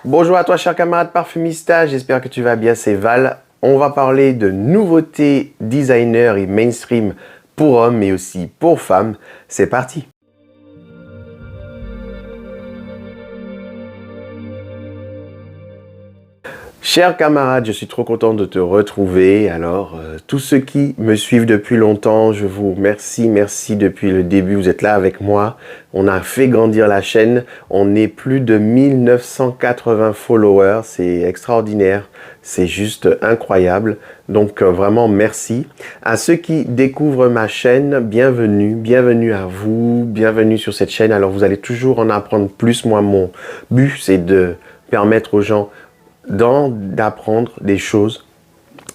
Bonjour à toi cher camarade parfumista, j'espère que tu vas bien, c'est Val. On va parler de nouveautés designer et mainstream pour hommes mais aussi pour femmes. C'est parti! Chers camarades, je suis trop content de te retrouver. Alors, tous ceux qui me suivent depuis longtemps, je vous remercie, merci depuis le début. Vous êtes là avec moi. On a fait grandir la chaîne. On est plus de 1980 followers. C'est extraordinaire. C'est juste incroyable. Donc, vraiment, merci. À ceux qui découvrent ma chaîne, bienvenue. Bienvenue à vous. Bienvenue sur cette chaîne. Alors, vous allez toujours en apprendre plus. Moi, mon but, c'est de permettre aux gens d'apprendre des choses,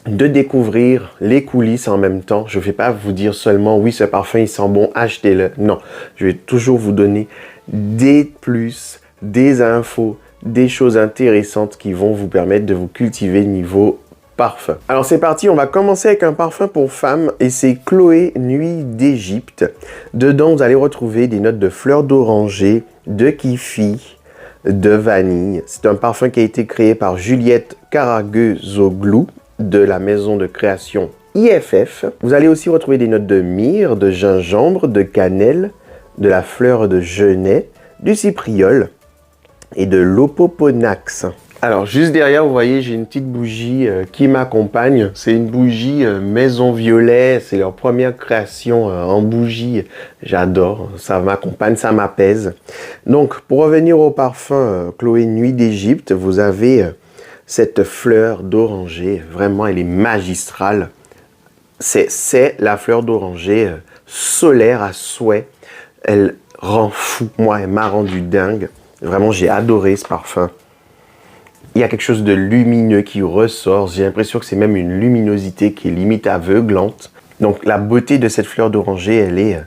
de découvrir les coulisses en même temps. Je ne vais pas vous dire seulement, oui, ce parfum, il sent bon, achetez-le. Non, je vais toujours vous donner des plus, des infos, des choses intéressantes qui vont vous permettre de vous cultiver niveau parfum. Alors c'est parti, on va commencer avec un parfum pour femmes et c'est Chloé Nuit d'Égypte. Dedans, vous allez retrouver des notes de fleurs d'oranger, de kifi, de vanille. C'est un parfum qui a été créé par Juliette Karagezoglou de la maison de création IFF. Vous allez aussi retrouver des notes de myrrhe, de gingembre, de cannelle, de la fleur de genêt, du cypriol et de l'opoponax. Alors juste derrière, vous voyez, j'ai une petite bougie qui m'accompagne. C'est une bougie Maison Violet. C'est leur première création en bougie. J'adore. Ça m'accompagne, ça m'apaise. Donc, pour revenir au parfum Chloé Nuit d'Égypte, vous avez cette fleur d'oranger. Vraiment, elle est magistrale. C'est la fleur d'oranger solaire à souhait. Elle rend fou. Moi, elle m'a rendu dingue. Vraiment, j'ai adoré ce parfum. Il y a quelque chose de lumineux qui ressort. J'ai l'impression que c'est même une luminosité qui est limite aveuglante. Donc la beauté de cette fleur d'oranger, elle est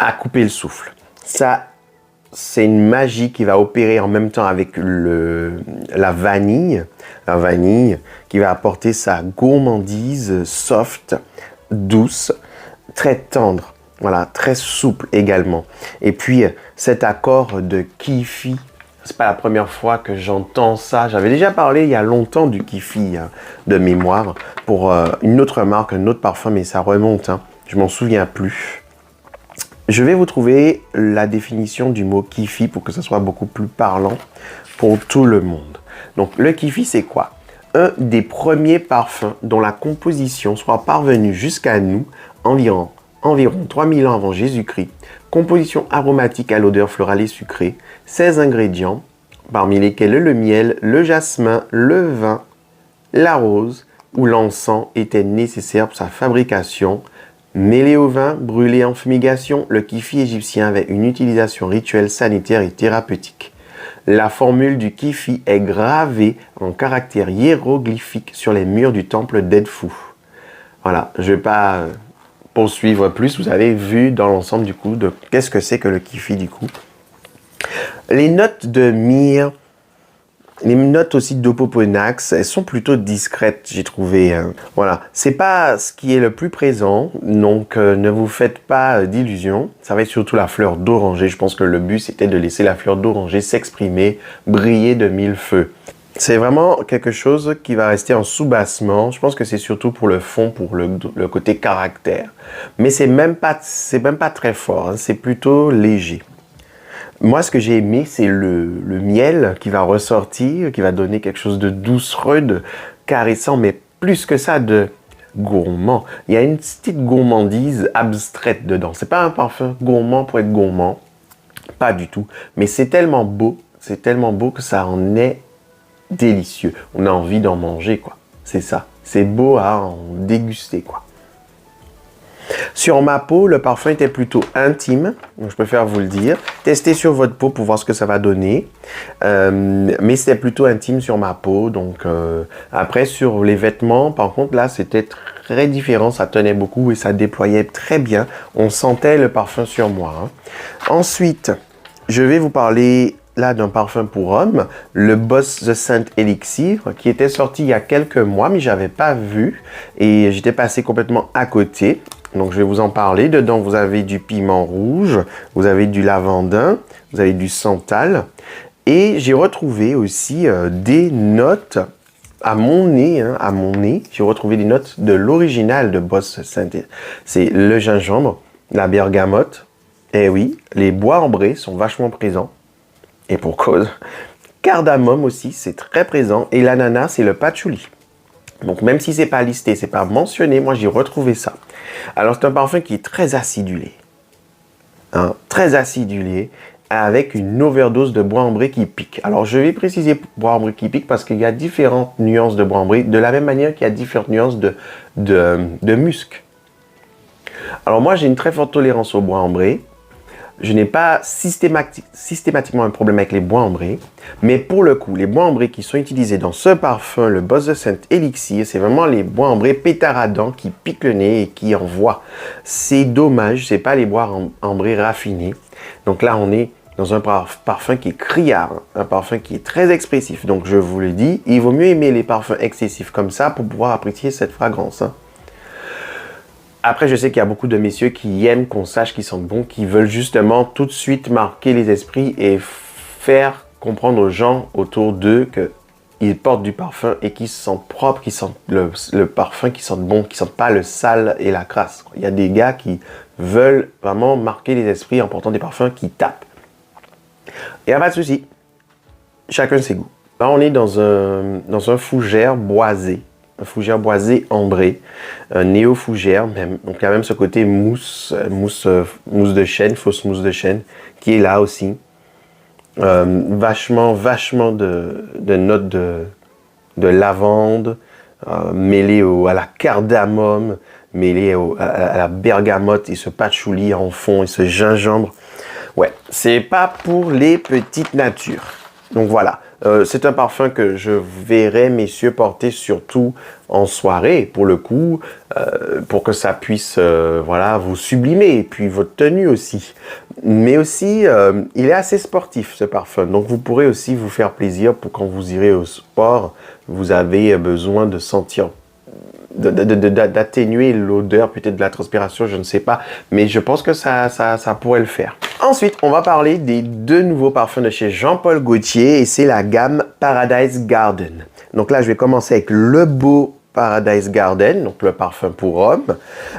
à couper le souffle. Ça, c'est une magie qui va opérer en même temps avec la vanille. La vanille qui va apporter sa gourmandise soft, douce, très tendre. Voilà, très souple également. Et puis cet accord de kifi. C'est pas la première fois que j'entends ça. J'avais déjà parlé il y a longtemps du kifi de mémoire pour une autre marque, un autre parfum, mais ça remonte. Je m'en souviens plus. Je vais vous trouver la définition du mot kifi pour que ce soit beaucoup plus parlant pour tout le monde. Donc le kifi, c'est quoi? Un des premiers parfums dont la composition soit parvenue jusqu'à nous environ 3000 ans avant Jésus-Christ. Composition aromatique à l'odeur florale et sucrée, 16 ingrédients, parmi lesquels le miel, le jasmin, le vin, la rose ou l'encens étaient nécessaires pour sa fabrication. Mêlé au vin, brûlé en fumigation, le kifi égyptien avait une utilisation rituelle, sanitaire et thérapeutique. La formule du kifi est gravée en caractères hiéroglyphiques sur les murs du temple d'Edfou. Voilà, je ne vais pas poursuivre plus, vous avez vu dans l'ensemble du coup de qu'est-ce que c'est que le kifi du coup. Les notes de myrrhe, les notes aussi d'opoponax, elles sont plutôt discrètes, j'ai trouvé. Voilà, c'est pas ce qui est le plus présent, donc ne vous faites pas d'illusions. Ça va être surtout la fleur d'oranger. Je pense que le but c'était de laisser la fleur d'oranger s'exprimer, briller de mille feux. C'est vraiment quelque chose qui va rester en sous-bassement. Je pense que c'est surtout pour le fond, pour le côté caractère. Mais c'est même pas très fort, c'est plutôt léger. Moi, ce que j'ai aimé, c'est le miel qui va ressortir, qui va donner quelque chose de doucereux, de caressant, mais plus que ça, de gourmand. Il y a une petite gourmandise abstraite dedans. C'est pas un parfum gourmand pour être gourmand, pas du tout. Mais c'est tellement beau que ça en est délicieux. On a envie d'en manger, quoi. C'est ça. C'est beau à en déguster, quoi. Sur ma peau, le parfum était plutôt intime, donc je préfère vous le dire. Testez sur votre peau pour voir ce que ça va donner. Mais c'était plutôt intime sur ma peau. Donc après, sur les vêtements, par contre, là, c'était très différent. Ça tenait beaucoup et ça déployait très bien. On sentait le parfum sur moi. Ensuite, je vais vous parler là d'un parfum pour homme, le Boss The Scent Elixir, qui était sorti il y a quelques mois, mais je n'avais pas vu et j'étais passé complètement à côté. Donc, je vais vous en parler. Dedans, vous avez du piment rouge, vous avez du lavandin, vous avez du santal Et j'ai retrouvé aussi des notes à mon nez, j'ai retrouvé des notes de l'original de Boss Scent. C'est le gingembre, la bergamote, et oui, les bois ambrés sont vachement présents, et pour cause. Cardamome aussi, c'est très présent, et l'ananas et le patchouli. Donc même si c'est pas listé, c'est pas mentionné, moi j'ai retrouvé ça. Alors c'est un parfum qui est très acidulé, très acidulé, avec une overdose de bois ambré qui pique. Alors je vais préciser bois ambré qui pique parce qu'il y a différentes nuances de bois ambré, de la même manière qu'il y a différentes nuances de musc. Alors moi j'ai une très forte tolérance au bois ambré. Je n'ai pas systématiquement un problème avec les bois ambrés, mais pour le coup, les bois ambrés qui sont utilisés dans ce parfum, le Boss Scent Elixir, c'est vraiment les bois ambrés pétaradants qui piquent le nez et qui envoient. C'est dommage, c'est pas les bois ambrés raffinés. Donc là, on est dans un parfum qui est criard, un parfum qui est très expressif. Donc je vous le dis, il vaut mieux aimer les parfums excessifs comme ça pour pouvoir apprécier cette fragrance. Après, je sais qu'il y a beaucoup de messieurs qui aiment qu'on sache qu'ils sentent bon, qui veulent justement tout de suite marquer les esprits et faire comprendre aux gens autour d'eux qu'ils portent du parfum et qu'ils se sentent propres, qu'ils sentent le parfum, qu'ils sentent bon, qu'ils sentent pas le sale et la crasse. Il y a des gars qui veulent vraiment marquer les esprits en portant des parfums qui tapent. Il n'y a pas de souci. Chacun ses goûts. Là, on est dans un fougère boisé. Un fougère boisé ambré, un néo-fougère même. Donc il y a même ce côté mousse de chêne, fausse mousse de chêne, qui est là aussi. Vachement de notes de lavande, mêlées à la cardamome, mêlées à la bergamote et ce patchouli en fond et ce gingembre. Ouais, c'est pas pour les petites natures. Donc voilà. C'est un parfum que je verrais, messieurs, porter surtout en soirée, pour le coup, pour que ça puisse voilà, vous sublimer, et puis votre tenue aussi. Mais aussi, il est assez sportif, ce parfum. Donc, vous pourrez aussi vous faire plaisir pour quand vous irez au sport, vous avez besoin de sentir, d'atténuer l'odeur, peut-être de la transpiration, je ne sais pas. Mais je pense que ça pourrait le faire. Ensuite, on va parler des deux nouveaux parfums de chez Jean-Paul Gaultier et c'est la gamme Paradise Garden. Donc là, je vais commencer avec le beau Paradise Garden, donc le parfum pour homme.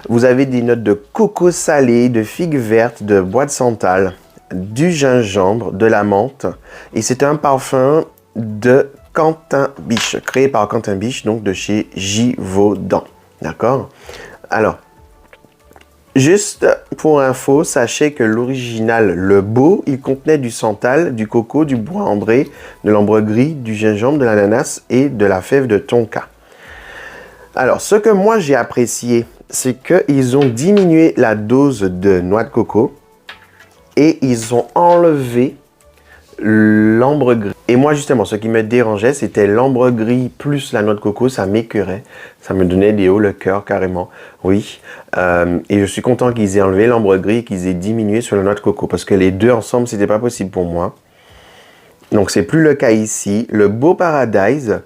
Vous avez des notes de coco salé, de figues vertes, de bois de santal, du gingembre, de la menthe. Et c'est un parfum de Quentin Biche, créé par Quentin Biche, donc de chez Givaudan. D'accord? Alors, juste pour info, sachez que l'original, le beau, il contenait du santal, du coco, du bois ambré, de l'ambre gris, du gingembre, de l'ananas et de la fève de tonka. Alors, ce que moi j'ai apprécié, c'est qu'ils ont diminué la dose de noix de coco et ils ont enlevé l'ambre gris. Et moi, justement, ce qui me dérangeait, c'était l'ambre gris plus la noix de coco, ça m'écœurait. Ça me donnait des hauts le cœur, carrément. Oui. Et je suis content qu'ils aient enlevé l'ambre gris et qu'ils aient diminué sur la noix de coco. Parce que les deux ensemble, c'était pas possible pour moi. Donc, c'est plus le cas ici. Le Beau Paradise,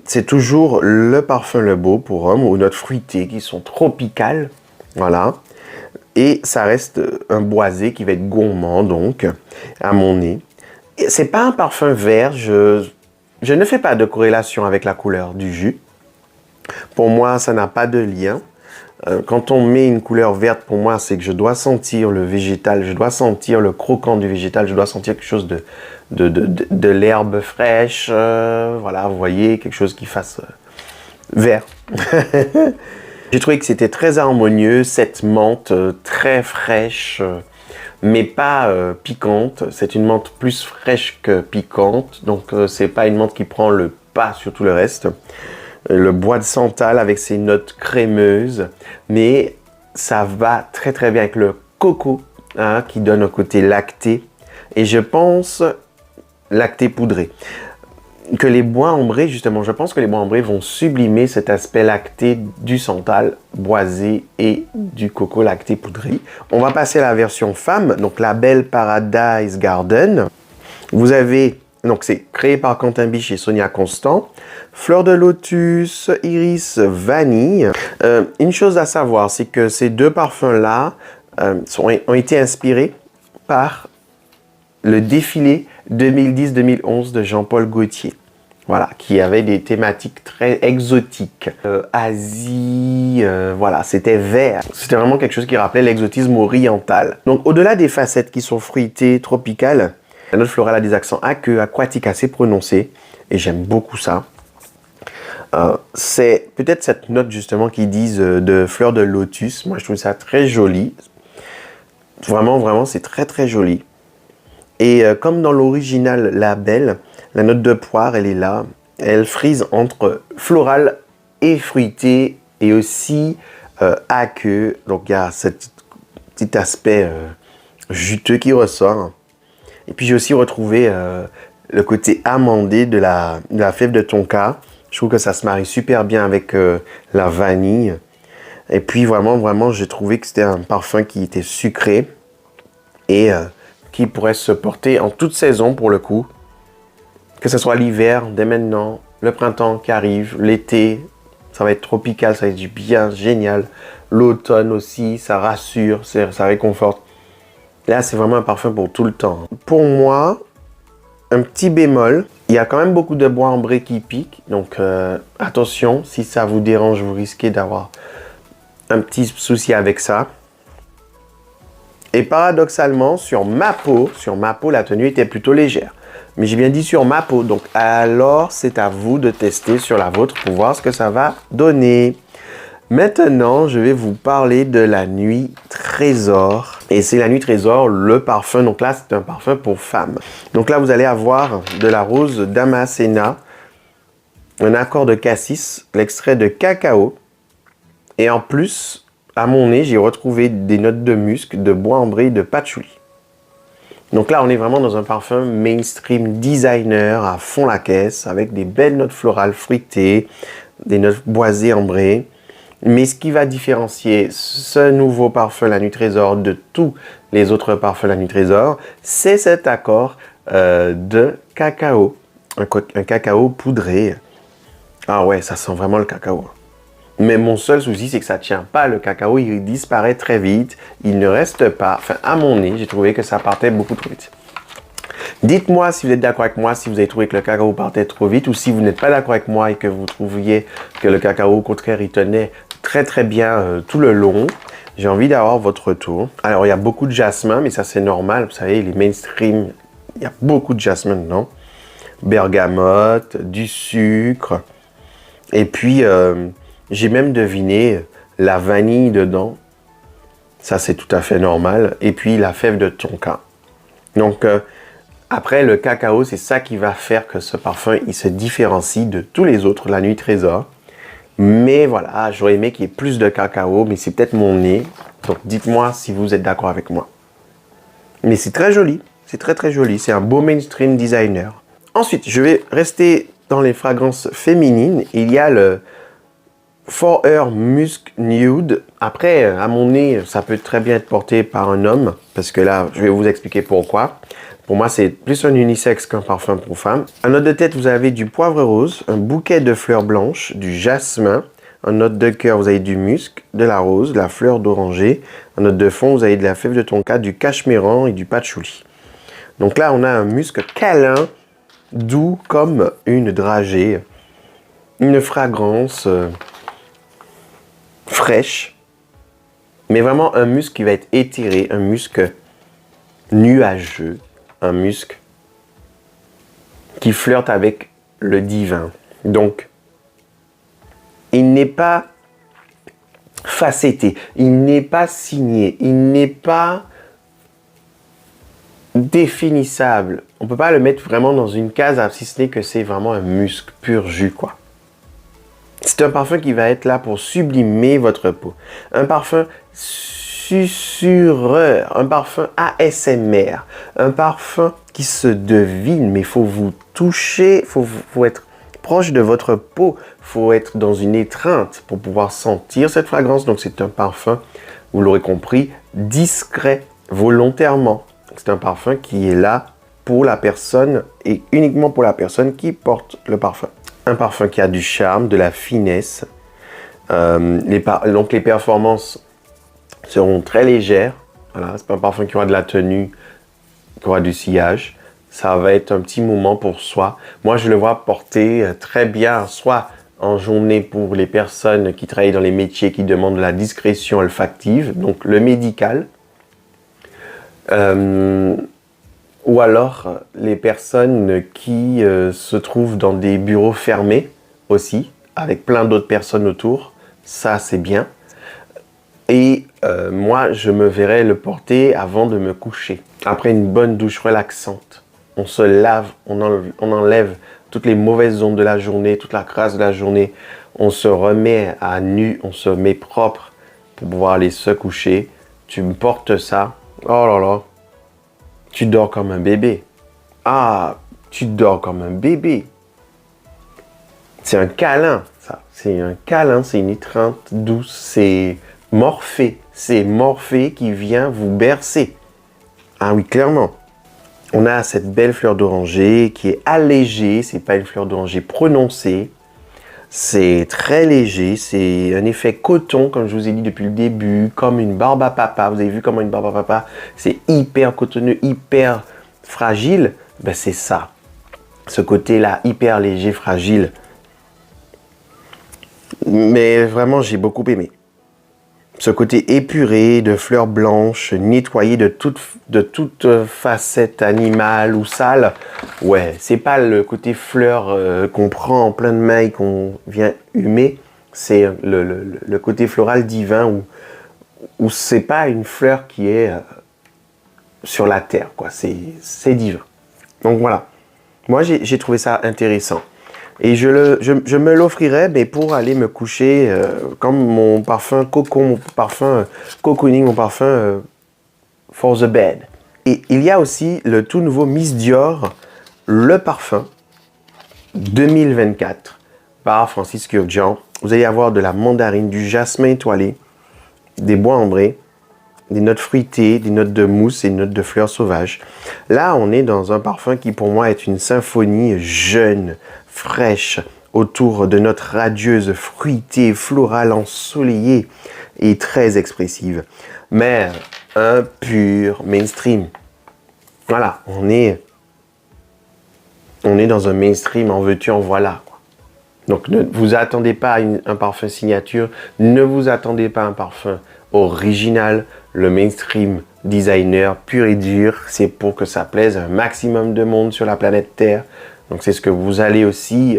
c'est toujours le parfum Le Beau pour homme ou notes fruitées qui sont tropicales. Voilà. Et ça reste un boisé qui va être gourmand, donc, à mon nez. C'est pas un parfum vert, je ne fais pas de corrélation avec la couleur du jus. Pour moi, ça n'a pas de lien. Quand on met une couleur verte, pour moi, c'est que je dois sentir le végétal, je dois sentir le croquant du végétal, je dois sentir quelque chose de l'herbe fraîche, voilà, vous voyez, quelque chose qui fasse vert. J'ai trouvé que c'était très harmonieux, cette menthe très fraîche, mais pas piquante. C'est une menthe plus fraîche que piquante, donc c'est pas une menthe qui prend le pas sur tout le reste. Le bois de santal avec ses notes crémeuses, mais ça va très très bien avec le coco, hein, qui donne un côté lacté, et je pense lacté poudré. Que les bois ambrés, justement, je pense que les bois ambrés vont sublimer cet aspect lacté du santal boisé et du coco lacté poudré. On va passer à la version femme, donc la belle Paradise Garden. Vous avez, donc c'est créé par Quentin Biche et Sonia Constant, fleur de lotus, iris, vanille. Une chose à savoir, c'est que ces deux parfums-là ont été inspirés par le défilé 2010-2011 de Jean-Paul Gaultier. Voilà, qui avait des thématiques très exotiques. Asie, voilà, c'était vert. C'était vraiment quelque chose qui rappelait l'exotisme oriental. Donc, au-delà des facettes qui sont fruitées, tropicales, la note florale a des accents aquatiques assez prononcés. Et j'aime beaucoup ça. C'est peut-être cette note, justement, qu'ils disent de fleurs de lotus. Moi, je trouve ça très joli. Vraiment, vraiment, c'est très, très joli. Et comme dans l'original label, la note de poire, elle est là. Elle frise entre floral et fruité et aussi aqueux. Donc, il y a ce petit aspect juteux qui ressort. Et puis, j'ai aussi retrouvé le côté amandé de la fève de tonka. Je trouve que ça se marie super bien avec la vanille. Et puis, vraiment, vraiment, j'ai trouvé que c'était un parfum qui était sucré et qui pourrait se porter en toute saison pour le coup. Que ce soit l'hiver, dès maintenant, le printemps qui arrive, l'été, ça va être tropical, ça va être du bien, génial. L'automne aussi, ça rassure, ça réconforte. Là, c'est vraiment un parfum pour tout le temps. Pour moi, un petit bémol, il y a quand même beaucoup de bois ambré qui piquent. Donc, attention, si ça vous dérange, vous risquez d'avoir un petit souci avec ça. Et paradoxalement, sur ma peau, la tenue était plutôt légère. Mais j'ai bien dit sur ma peau, donc alors c'est à vous de tester sur la vôtre pour voir ce que ça va donner. Maintenant, je vais vous parler de la Nuit Trésor. Et c'est la Nuit Trésor, le parfum. Donc là, c'est un parfum pour femmes. Donc là, vous allez avoir de la rose Damascena, un accord de cassis, l'extrait de cacao. Et en plus, à mon nez, j'ai retrouvé des notes de musc, de bois ambré, de patchouli. Donc là, on est vraiment dans un parfum mainstream designer à fond la caisse, avec des belles notes florales fruitées, des notes boisées ambrées. Mais ce qui va différencier ce nouveau parfum La Nuit Trésor de tous les autres parfums La Nuit Trésor, c'est cet accord de cacao, un cacao poudré. Ah ouais, ça sent vraiment le cacao. Mais mon seul souci, c'est que ça ne tient pas. Le cacao, il disparaît très vite. Il ne reste pas. Enfin, à mon nez, j'ai trouvé que ça partait beaucoup trop vite. Dites-moi si vous êtes d'accord avec moi, si vous avez trouvé que le cacao partait trop vite ou si vous n'êtes pas d'accord avec moi et que vous trouviez que le cacao, au contraire, il tenait très très bien tout le long. J'ai envie d'avoir votre retour. Alors, il y a beaucoup de jasmin, mais ça, c'est normal. Vous savez, les mainstream, il y a beaucoup de jasmin dedans. Bergamote, du sucre. Et puis, j'ai même deviné la vanille dedans. Ça, c'est tout à fait normal. Et puis, la fève de tonka. Donc, après, le cacao, c'est ça qui va faire que ce parfum, il se différencie de tous les autres, La Nuit Trésor. Mais voilà, j'aurais aimé qu'il y ait plus de cacao, mais c'est peut-être mon nez. Donc, dites-moi si vous êtes d'accord avec moi. Mais c'est très joli. C'est très, très joli. C'est un beau mainstream designer. Ensuite, je vais rester dans les fragrances féminines. Il y a le Forever Musk Nude. Après, à mon nez, ça peut très bien être porté par un homme, parce que là, je vais vous expliquer pourquoi. Pour moi, c'est plus un unisexe qu'un parfum pour femme. En note de tête, vous avez du poivre rose, un bouquet de fleurs blanches, du jasmin. En note de cœur, vous avez du musc, de la rose, de la fleur d'oranger. En note de fond, vous avez de la fève de tonka, du cachemiran et du patchouli. Donc là, on a un musc câlin, doux comme une dragée. Une fragrance fraîche, mais vraiment un musc qui va être éthéré, un musc nuageux, un musc qui flirte avec le divin. Donc, il n'est pas facetté, il n'est pas signé, il n'est pas définissable. On ne peut pas le mettre vraiment dans une case, si ce n'est que c'est vraiment un musc pur jus, quoi. C'est un parfum qui va être là pour sublimer votre peau. Un parfum susurreur, un parfum ASMR, un parfum qui se devine, mais il faut vous toucher, faut être proche de votre peau, il faut être dans une étreinte pour pouvoir sentir cette fragrance. Donc c'est un parfum, vous l'aurez compris, discret, volontairement. C'est un parfum qui est là pour la personne et uniquement pour la personne qui porte le parfum. Un parfum qui a du charme, de la finesse. Donc les performances seront très légères. Voilà, c'est pas un parfum qui aura de la tenue qui aura du sillage. Ça va être un petit moment pour soi. Moi, je le vois porter très bien, soit en journée pour les personnes qui travaillent dans les métiers qui demandent de la discrétion olfactive, donc le médical. Ou alors les personnes qui se trouvent dans des bureaux fermés aussi, avec plein d'autres personnes autour. Ça, c'est bien. Et moi, je me verrais le porter avant de me coucher. Après une bonne douche relaxante, on se lave, on enlève toutes les mauvaises ondes de la journée, toute la crasse de la journée. On se remet à nu, on se met propre pour pouvoir aller se coucher. Tu me portes ça, oh là là, tu dors comme un bébé. Ah, tu dors comme un bébé. C'est un câlin, ça. C'est un câlin, c'est une étreinte douce, c'est Morphée. C'est Morphée qui vient vous bercer. Ah oui, clairement. On a cette belle fleur d'oranger qui est allégée, c'est pas une fleur d'oranger prononcée. C'est très léger, c'est un effet coton, comme je vous ai dit depuis le début, comme une barbe à papa. Vous avez vu comment une barbe à papa, c'est hyper cotonneux, hyper fragile. Ben c'est ça. Ce côté-là, hyper léger, fragile. Mais vraiment, j'ai beaucoup aimé. Ce côté épuré, de fleurs blanches, nettoyé de toute facette animale ou sale. Ouais, c'est pas le côté fleur qu'on prend en pleine maille, qu'on vient humer. C'est le côté floral divin où c'est pas une fleur qui est sur la terre, quoi. C'est divin. Donc voilà. Moi, j'ai trouvé ça intéressant. Et je me l'offrirais, mais pour aller me coucher comme mon parfum cocon, mon parfum cocooning, mon parfum for the bed. Et il y a aussi le tout nouveau Miss Dior, le parfum 2024 par Francis Kurkdjian. Vous allez avoir de la mandarine, du jasmin étoilé, des bois ambrés, des notes fruitées, des notes de mousse et des notes de fleurs sauvages. Là, on est dans un parfum qui pour moi est une symphonie jeune, fraîche, autour de notes radieuses, fruitées, florales, ensoleillées et très expressives. Mais un pur mainstream. Voilà, on est dans un mainstream, en veux-tu, en voilà. Donc ne vous attendez pas à un parfum signature, ne vous attendez pas à un parfum original. Le mainstream designer pur et dur, c'est pour que ça plaise à un maximum de monde sur la planète Terre. Donc c'est ce que vous allez aussi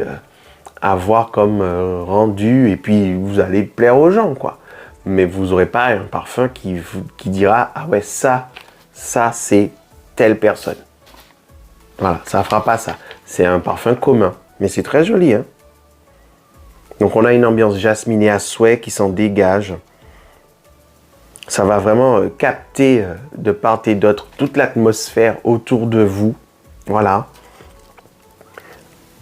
avoir comme rendu, et puis vous allez plaire aux gens, quoi. Mais vous n'aurez pas un parfum qui dira « Ah ouais, ça c'est telle personne ». Voilà, ça ne fera pas ça. C'est un parfum commun, mais c'est très joli, hein. Donc on a une ambiance jasminée à souhait qui s'en dégage. Ça va vraiment capter de part et d'autre toute l'atmosphère autour de vous. Voilà.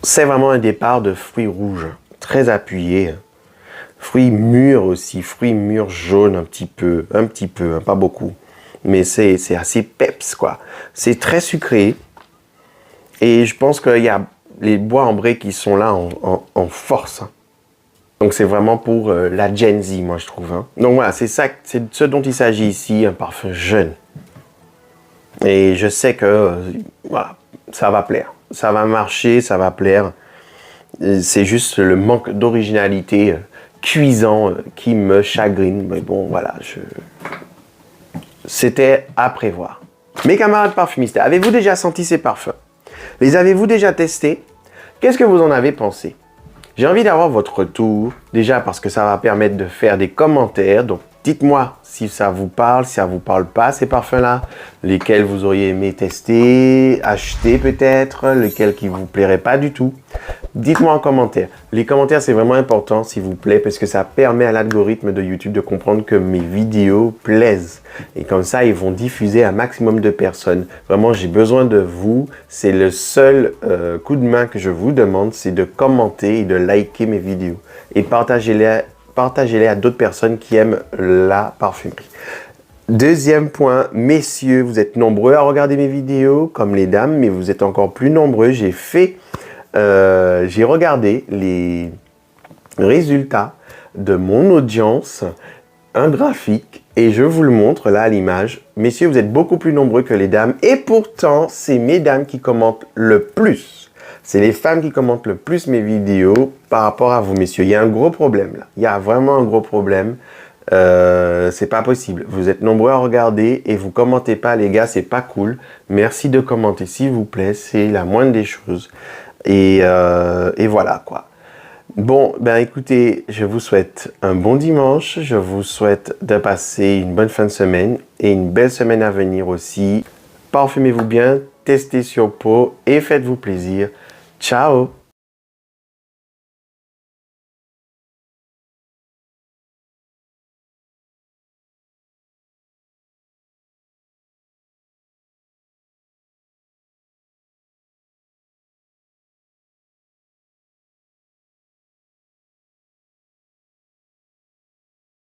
C'est vraiment un départ de fruits rouges, très appuyé. Fruits mûrs aussi, fruits mûrs jaunes un petit peu, hein, pas beaucoup. Mais c'est assez peps, quoi. C'est très sucré. Et je pense qu'il y a les bois ambrés qui sont là en force. Donc c'est vraiment pour la Gen Z, moi je trouve. Hein. Donc voilà, c'est ce dont il s'agit ici, un parfum jeune. Et je sais que voilà, ça va plaire. Ça va marcher, ça va plaire. C'est juste le manque d'originalité cuisant qui me chagrine. Mais bon, voilà, c'était à prévoir. Mes camarades parfumistes, avez-vous déjà senti ces parfums? Les avez-vous déjà testés? Qu'est-ce que vous en avez pensé? J'ai envie d'avoir votre retour, déjà parce que ça va permettre de faire des commentaires. Donc, dites-moi si ça vous parle, si ça vous parle pas, ces parfums-là. Lesquels vous auriez aimé tester, acheter peut-être, lesquels qui vous plairaient pas du tout. Dites-moi en commentaire. Les commentaires, c'est vraiment important, s'il vous plaît, parce que ça permet à l'algorithme de YouTube de comprendre que mes vidéos plaisent. Et comme ça, ils vont diffuser un maximum de personnes. Vraiment, j'ai besoin de vous. C'est le seul coup de main que je vous demande, c'est de commenter et de liker mes vidéos. Et partagez-les à d'autres personnes qui aiment la parfumerie. Deuxième point, messieurs, vous êtes nombreux à regarder mes vidéos, comme les dames, mais vous êtes encore plus nombreux. J'ai regardé les résultats de mon audience, un graphique Et je vous le montre là à l'image. Messieurs, vous êtes beaucoup plus nombreux que les dames. Et pourtant, c'est mesdames qui commentent le plus. C'est les femmes qui commentent le plus mes vidéos par rapport à vous, messieurs. Il y a un gros problème là. Il y a vraiment un gros problème. C'est pas possible. Vous êtes nombreux à regarder et vous commentez pas, les gars. C'est pas cool. Merci de commenter, s'il vous plaît. C'est la moindre des choses. Et voilà quoi. Bon, ben écoutez, je vous souhaite un bon dimanche, je vous souhaite de passer une bonne fin de semaine et une belle semaine à venir aussi. Parfumez-vous bien, testez sur peau et faites-vous plaisir. Ciao!